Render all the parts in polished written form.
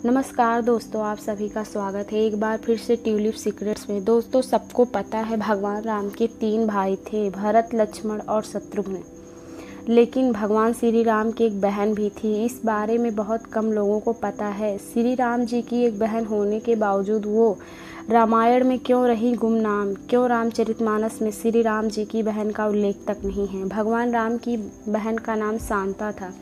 नमस्कार दोस्तों, आप सभी का स्वागत है एक बार फिर से ट्यूलिप सीक्रेट्स में। दोस्तों, सबको पता है भगवान राम के 3 भाई थे, भरत, लक्ष्मण और शत्रुघ्न। लेकिन भगवान श्री राम की एक बहन भी थी। इस बारे में बहुत कम लोगों को पता है। श्री राम जी की एक बहन होने के बावजूद वो रामायण में क्यों रही गुमनाम, क्यों रामचरितमानस में श्री राम जी की बहन का उल्लेख तक नहीं है। भगवान राम की बहन का नाम शांता था।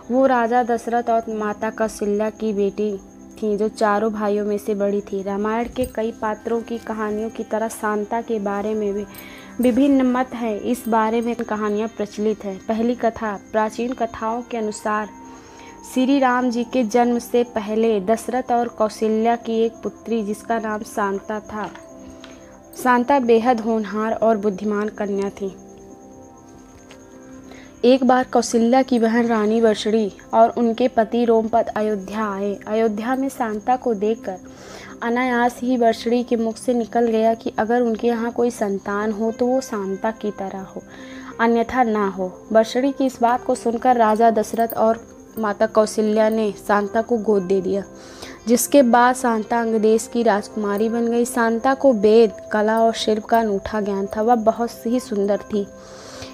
वो राजा दशरथ और माता कौशल्या की बेटी थी, जो चारों भाइयों में से बड़ी थी। रामायण के कई पात्रों की कहानियों की तरह शांता के बारे में भी विभिन्न मत हैं। इस बारे में कहानियाँ प्रचलित हैं। पहली कथा, प्राचीन कथाओं के अनुसार श्री राम जी के जन्म से पहले दशरथ और कौशल्या की एक पुत्री जिसका नाम शांता था। शांता बेहद होनहार और बुद्धिमान कन्या थी। एक बार कौशल्या की बहन रानी वर्षणी और उनके पति रोमपद अयोध्या आए। अयोध्या में शांता को देखकर अनायास ही वर्षणी के मुख से निकल गया कि अगर उनके यहाँ कोई संतान हो तो वो शांता की तरह हो, अन्यथा ना हो। वर्षणी की इस बात को सुनकर राजा दशरथ और माता कौशल्या ने शांता को गोद दे दिया, जिसके बाद शांता अंग देश की राजकुमारी बन गई। शांता को वेद, कला और शिल्प का अनूठा ज्ञान था। वह बहुत ही सुंदर थी।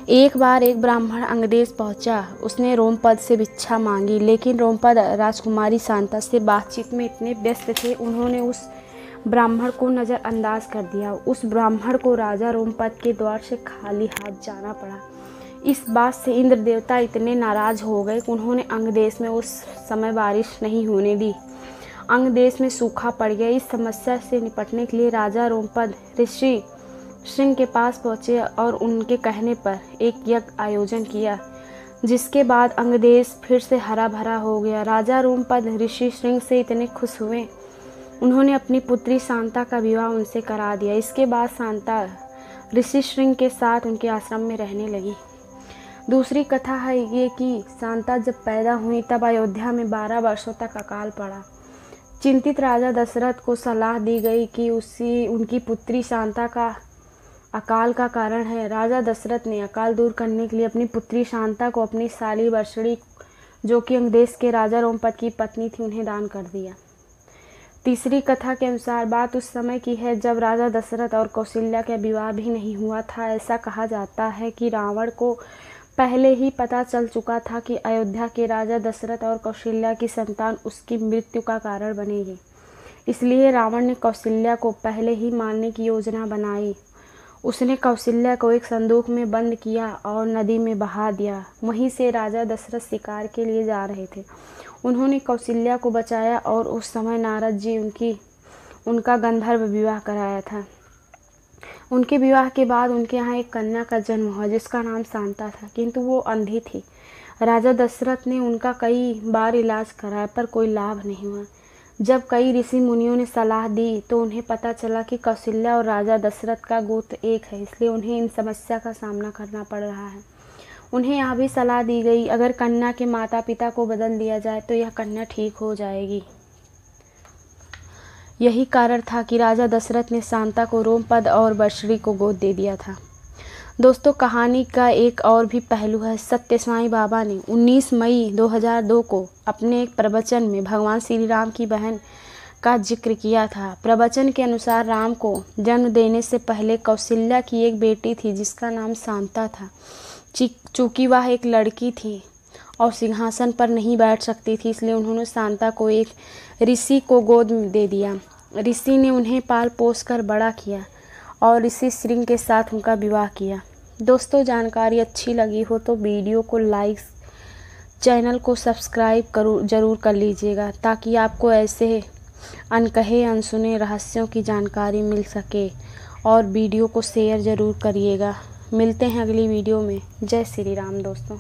एक बार एक ब्राह्मण अंगदेश पहुंचा। उसने रोमपद से भिक्षा मांगी, लेकिन रोमपद राजकुमारी शांता से बातचीत में इतने व्यस्त थे, उन्होंने उस ब्राह्मण को नज़रअंदाज कर दिया। उस ब्राह्मण को राजा रोमपद के द्वार से खाली हाथ जाना पड़ा। इस बात से इंद्र देवता इतने नाराज हो गए कि उन्होंने अंगदेश में उस समय बारिश नहीं होने दी। अंगदेश में सूखा पड़ गया। इस समस्या से निपटने के लिए राजा रोमपद ऋषि श्रृंग के पास पहुँचे और उनके कहने पर एक यज्ञ आयोजन किया, जिसके बाद अंगदेश फिर से हरा भरा हो गया। राजा रोमपद ऋषि श्रृंग से इतने खुश हुए, उन्होंने अपनी पुत्री शांता का विवाह उनसे करा दिया। इसके बाद शांता ऋषि श्रृंग के साथ उनके आश्रम में रहने लगी। दूसरी कथा है ये कि शांता जब पैदा हुई तब अयोध्या में 12 वर्षों तक अकाल पड़ा। चिंतित राजा दशरथ को सलाह दी गई कि उनकी पुत्री शांता का अकाल का कारण है। राजा दशरथ ने अकाल दूर करने के लिए अपनी पुत्री शांता को अपनी साली वर्षणी, जो कि अंगदेश के राजा रोमपद की पत्नी थी, उन्हें दान कर दिया। तीसरी कथा के अनुसार बात उस समय की है जब राजा दशरथ और कौशल्या का विवाह भी नहीं हुआ था। ऐसा कहा जाता है कि रावण को पहले ही पता चल चुका था कि अयोध्या के राजा दशरथ और कौशल्या की संतान उसकी मृत्यु का कारण बनेगी। इसलिए रावण ने कौशल्या को पहले ही मारने की योजना बनाई। उसने कौशल्या को एक संदूक में बंद किया और नदी में बहा दिया। वहीं से राजा दशरथ शिकार के लिए जा रहे थे। उन्होंने कौशल्या को बचाया और उस समय नारद जी उनका गंधर्व विवाह कराया था। उनके विवाह के बाद उनके यहाँ एक कन्या का जन्म हुआ जिसका नाम शांता था, किंतु वो अंधी थी। राजा दशरथ ने उनका कई बार इलाज कराया पर कोई लाभ नहीं हुआ। जब कई ऋषि मुनियों ने सलाह दी तो उन्हें पता चला कि कौशल्या और राजा दशरथ का गोत्र एक है, इसलिए उन्हें इन समस्या का सामना करना पड़ रहा है। उन्हें यह भी सलाह दी गई अगर कन्या के माता पिता को बदल दिया जाए तो यह कन्या ठीक हो जाएगी। यही कारण था कि राजा दशरथ ने शांता को रोमपद और वर्षणी को गोद दे दिया था। दोस्तों, कहानी का एक और भी पहलू है। सत्य साईं बाबा ने 19 मई 2002 को अपने एक प्रवचन में भगवान श्री राम की बहन का जिक्र किया था। प्रवचन के अनुसार राम को जन्म देने से पहले कौशल्या की एक बेटी थी जिसका नाम शांता था। चूँकि वह एक लड़की थी और सिंहासन पर नहीं बैठ सकती थी, इसलिए उन्होंने शांता को एक ऋषि को गोद में दे दिया। ऋषि ने उन्हें पाल पोस कर बड़ा किया और ऋषि श्रृंग के साथ उनका विवाह किया। दोस्तों, जानकारी अच्छी लगी हो तो वीडियो को लाइक, चैनल को सब्सक्राइब ज़रूर कर लीजिएगा, ताकि आपको ऐसे अनकहे अनसुने रहस्यों की जानकारी मिल सके। और वीडियो को शेयर ज़रूर करिएगा। मिलते हैं अगली वीडियो में। जय श्री राम दोस्तों।